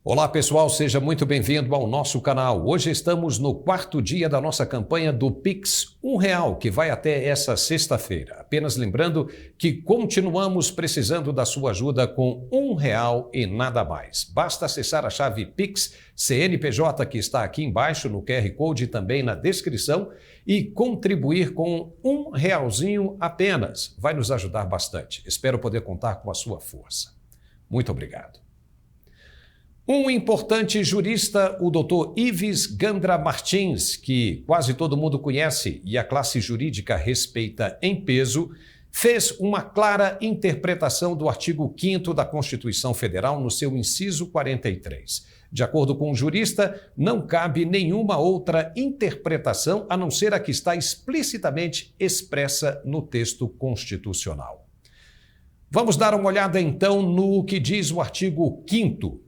Olá pessoal, seja muito bem-vindo ao nosso canal. Hoje estamos no quarto dia da nossa campanha do Pix R$1, que vai até essa sexta-feira. Apenas lembrando que continuamos precisando da sua ajuda com R$1 e nada mais. Basta acessar a chave Pix CNPJ que está aqui embaixo no QR Code e também na descrição e contribuir com R$1 apenas. Vai nos ajudar bastante. Espero poder contar com a sua força. Muito obrigado. Um importante jurista, o Dr. Ives Gandra Martins, que quase todo mundo conhece e a classe jurídica respeita em peso, fez uma clara interpretação do artigo 5º da Constituição Federal no seu inciso 43. De acordo com o jurista, não cabe nenhuma outra interpretação a não ser a que está explicitamente expressa no texto constitucional. Vamos dar uma olhada então no que diz o artigo 5º.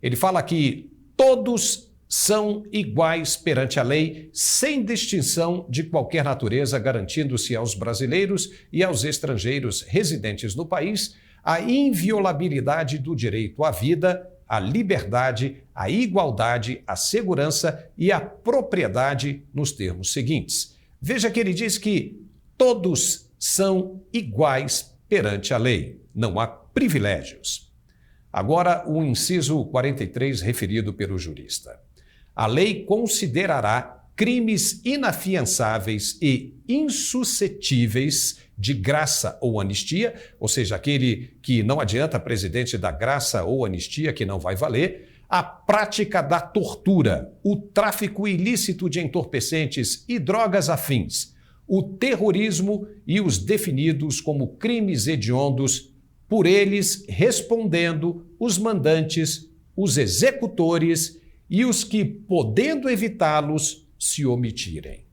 Ele fala que todos são iguais perante a lei, sem distinção de qualquer natureza, garantindo-se aos brasileiros e aos estrangeiros residentes no país a inviolabilidade do direito à vida, à liberdade, à igualdade, à segurança e à propriedade nos termos seguintes. Veja que ele diz que todos são iguais perante a lei, não há privilégios. Agora, o inciso 43 referido pelo jurista. A lei considerará crimes inafiançáveis e insuscetíveis de graça ou anistia, ou seja, aquele que não adianta presidente da graça ou anistia, que não vai valer, a prática da tortura, o tráfico ilícito de entorpecentes e drogas afins, o terrorismo e os definidos como crimes hediondos, por eles respondendo os mandantes, os executores e os que, podendo evitá-los, se omitirem.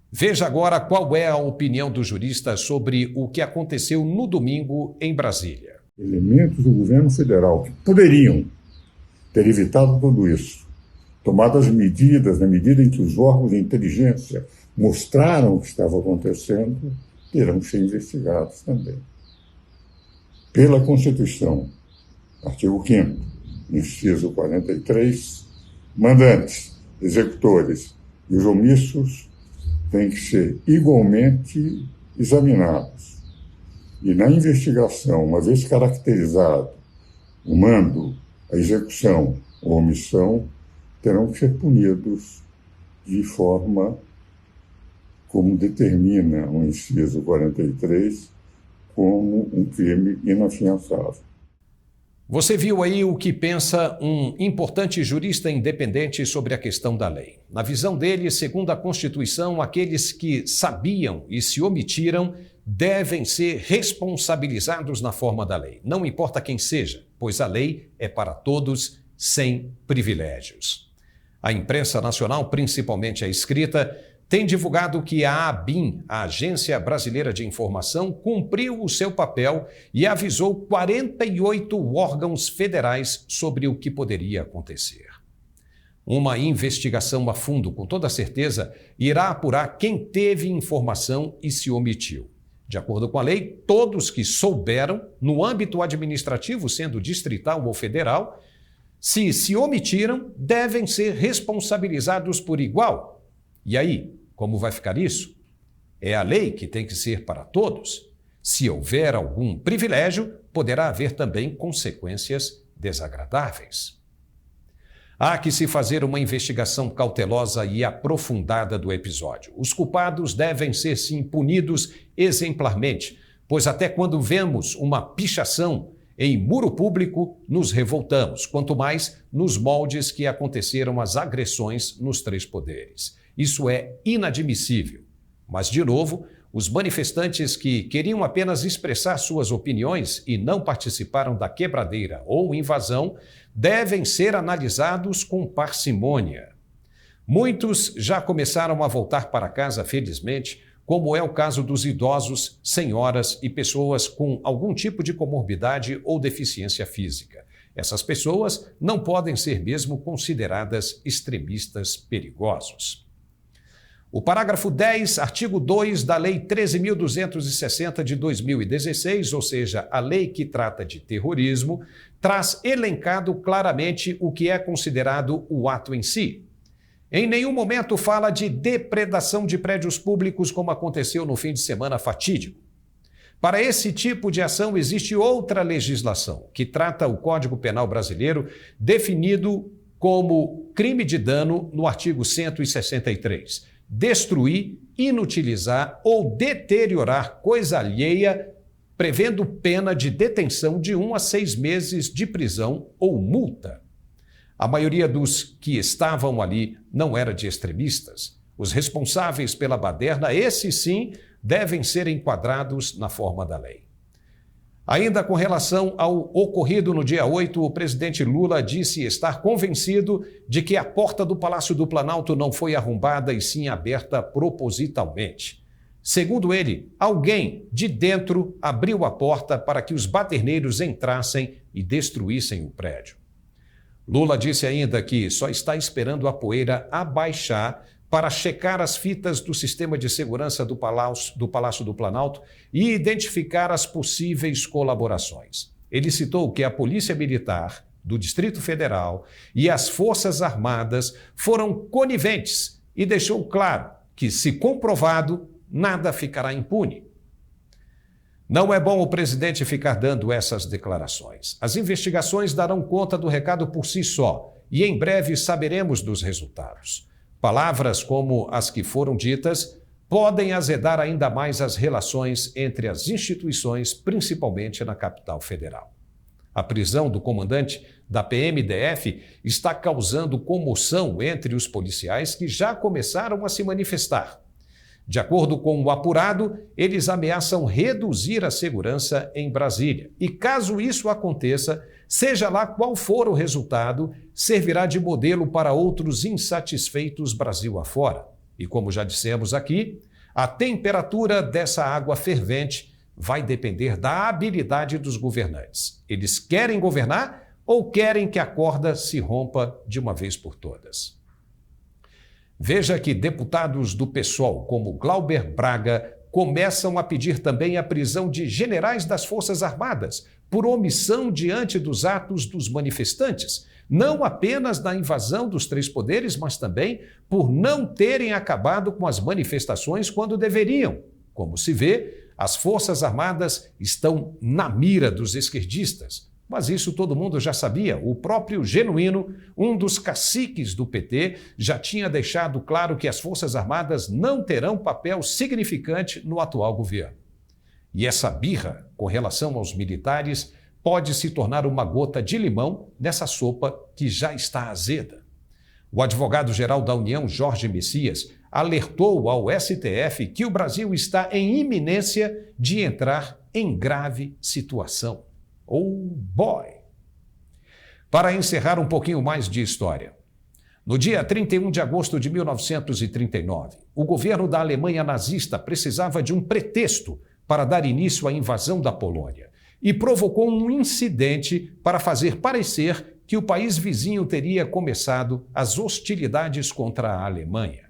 Veja agora qual é a opinião do jurista sobre o que aconteceu no domingo em Brasília. Elementos do governo federal que poderiam ter evitado tudo isso, tomado as medidas na medida em que os órgãos de inteligência mostraram o que estava acontecendo, terão que ser investigados também. Pela Constituição, artigo 5º, inciso 43, mandantes, executores e os omissos têm que ser igualmente examinados. E na investigação, uma vez caracterizado o mando, a execução ou omissão, terão que ser punidos de forma como determina o inciso 43, como um crime inafiançável. Você viu aí o que pensa um importante jurista independente sobre a questão da lei. Na visão dele, segundo a Constituição, aqueles que sabiam e se omitiram devem ser responsabilizados na forma da lei. Não importa quem seja, pois a lei é para todos, sem privilégios. A imprensa nacional, principalmente a escrita, tem divulgado que a ABIN, a Agência Brasileira de Informação, cumpriu o seu papel e avisou 48 órgãos federais sobre o que poderia acontecer. Uma investigação a fundo, com toda certeza, irá apurar quem teve informação e se omitiu. De acordo com a lei, todos que souberam, no âmbito administrativo, sendo distrital ou federal, se omitiram, devem ser responsabilizados por igual. E aí? Como vai ficar isso? É a lei que tem que ser para todos. Se houver algum privilégio, poderá haver também consequências desagradáveis. Há que se fazer uma investigação cautelosa e aprofundada do episódio. Os culpados devem ser, sim, punidos exemplarmente, pois até quando vemos uma pichação em muro público, nos revoltamos, quanto mais nos moldes que aconteceram as agressões nos três poderes. Isso é inadmissível. Mas, de novo, os manifestantes que queriam apenas expressar suas opiniões e não participaram da quebradeira ou invasão devem ser analisados com parcimônia. Muitos já começaram a voltar para casa, felizmente, como é o caso dos idosos, senhoras e pessoas com algum tipo de comorbidade ou deficiência física. Essas pessoas não podem ser mesmo consideradas extremistas perigosos. O parágrafo 10, artigo 2 da Lei 13.260 de 2016, ou seja, a lei que trata de terrorismo, traz elencado claramente o que é considerado o ato em si. Em nenhum momento fala de depredação de prédios públicos, como aconteceu no fim de semana fatídico. Para esse tipo de ação existe outra legislação, que trata o Código Penal brasileiro, definido como crime de dano no artigo 163. Destruir, inutilizar ou deteriorar coisa alheia, prevendo pena de detenção de 1 a 6 meses de prisão ou multa. A maioria dos que estavam ali não era de extremistas. Os responsáveis pela baderna, esses sim, devem ser enquadrados na forma da lei. Ainda com relação ao ocorrido no dia 8, o presidente Lula disse estar convencido de que a porta do Palácio do Planalto não foi arrombada e sim aberta propositalmente. Segundo ele, alguém de dentro abriu a porta para que os baderneiros entrassem e destruíssem o prédio. Lula disse ainda que só está esperando a poeira abaixar para checar as fitas do sistema de segurança do Palácio do Planalto e identificar as possíveis colaborações. Ele citou que a Polícia Militar do Distrito Federal e as Forças Armadas foram coniventes e deixou claro que, se comprovado, nada ficará impune. Não é bom o presidente ficar dando essas declarações. As investigações darão conta do recado por si só e em breve saberemos dos resultados. Palavras como as que foram ditas podem azedar ainda mais as relações entre as instituições, principalmente na capital federal. A prisão do comandante da PMDF está causando comoção entre os policiais que já começaram a se manifestar. De acordo com o apurado, eles ameaçam reduzir a segurança em Brasília. E caso isso aconteça, seja lá qual for o resultado, servirá de modelo para outros insatisfeitos Brasil afora. E como já dissemos aqui, a temperatura dessa água fervente vai depender da habilidade dos governantes. Eles querem governar ou querem que a corda se rompa de uma vez por todas? Veja que deputados do PSOL, como Glauber Braga, começam a pedir também a prisão de generais das Forças Armadas por omissão diante dos atos dos manifestantes, não apenas na invasão dos 3 poderes, mas também por não terem acabado com as manifestações quando deveriam. Como se vê, as Forças Armadas estão na mira dos esquerdistas. Mas isso todo mundo já sabia. O próprio Genuíno, um dos caciques do PT, já tinha deixado claro que as Forças Armadas não terão papel significante no atual governo. E essa birra com relação aos militares pode se tornar uma gota de limão nessa sopa que já está azeda. O advogado-geral da União, Jorge Messias, alertou ao STF que o Brasil está em iminência de entrar em grave situação. Oh boy! Para encerrar um pouquinho mais de história. No dia 31 de agosto de 1939, o governo da Alemanha nazista precisava de um pretexto para dar início à invasão da Polônia e provocou um incidente para fazer parecer que o país vizinho teria começado as hostilidades contra a Alemanha.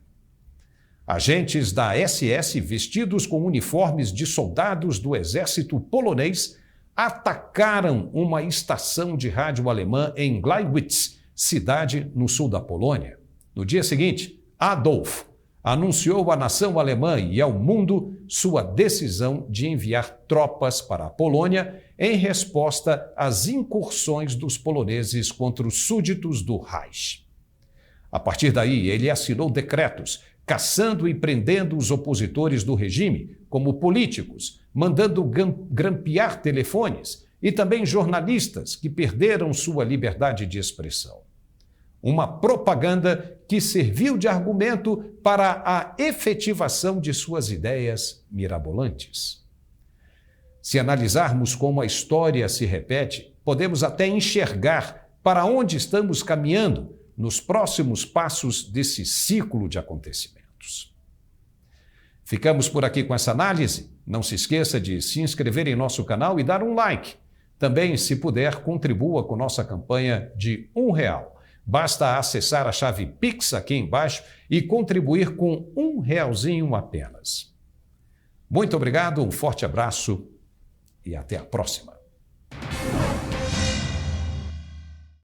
Agentes da SS, vestidos com uniformes de soldados do exército polonês, atacaram uma estação de rádio alemã em Gleiwitz, cidade no sul da Polônia. No dia seguinte, Adolf anunciou à nação alemã e ao mundo sua decisão de enviar tropas para a Polônia em resposta às incursões dos poloneses contra os súditos do Reich. A partir daí, ele assinou decretos caçando e prendendo os opositores do regime, como políticos, mandando grampear telefones e também jornalistas que perderam sua liberdade de expressão. Uma propaganda que serviu de argumento para a efetivação de suas ideias mirabolantes. Se analisarmos como a história se repete, podemos até enxergar para onde estamos caminhando nos próximos passos desse ciclo de acontecimentos. Ficamos por aqui com essa análise. Não se esqueça de se inscrever em nosso canal e dar um like. Também, se puder, contribua com nossa campanha de R$1. Basta acessar a chave Pix aqui embaixo e contribuir com R$1 apenas. Muito obrigado, um forte abraço e até a próxima.